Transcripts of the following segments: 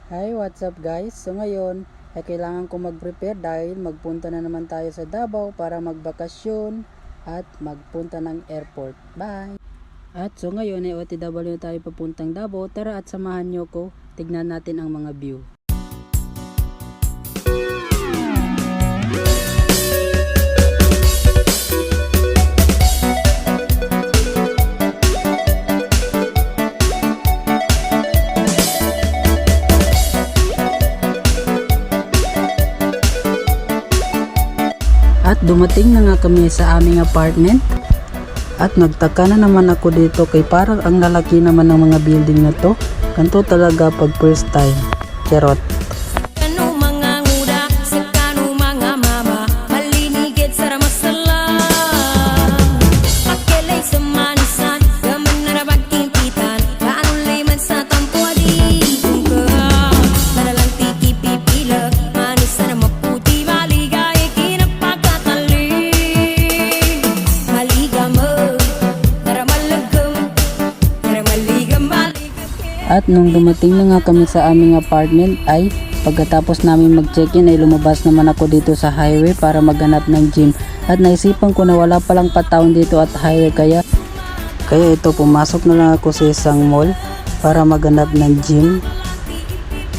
Hi, what's up guys? So ngayon ay kailangan ko mag-prepare dahil magpunta na naman tayo sa Davao para magbakasyon at magpunta ng airport. Bye! At so ngayon ay OTW na tayo papuntang Davao. Tara at samahan nyo ko. Tignan natin ang mga view. At dumating na nga kami sa aming apartment. At nagtaka na naman ako dito kay parang ang lalaki naman ng mga building na to. Ganito talaga pag first time. Charot. At nung dumating na nga kami sa aming apartment ay pagkatapos namin mag-check-in ay lumabas naman ako dito sa highway para maghanap ng gym. At naisipan ko na wala palang pataon dito at highway kaya ito pumasok na lang ako sa isang mall para maghanap ng gym.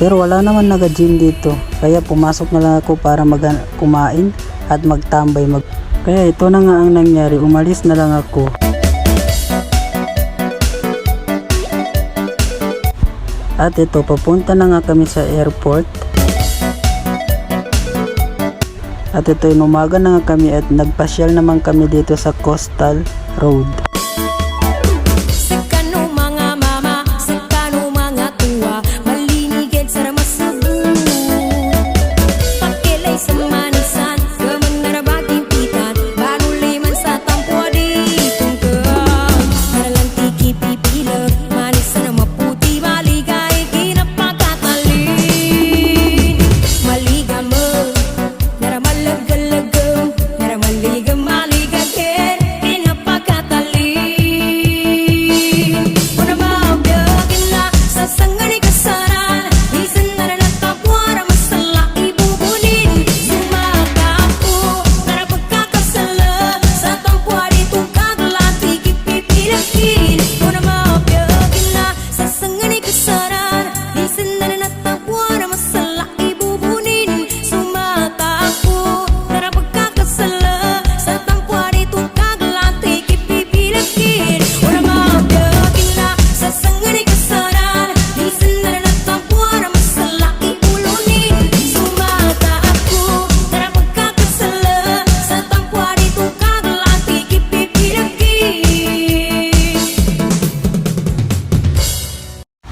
Pero wala naman naga-gym dito kaya pumasok na lang ako para kumain at magtambay. Kaya ito na nga ang nangyari, umalis na lang ako. At ito, papunta na nga kami sa airport. At ito, inumaga na nga kami at nagpasyal naman kami dito sa Coastal Road.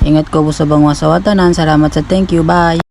Ingat ko po sa bangwa sa watanan. Salamat sa thank you. Bye!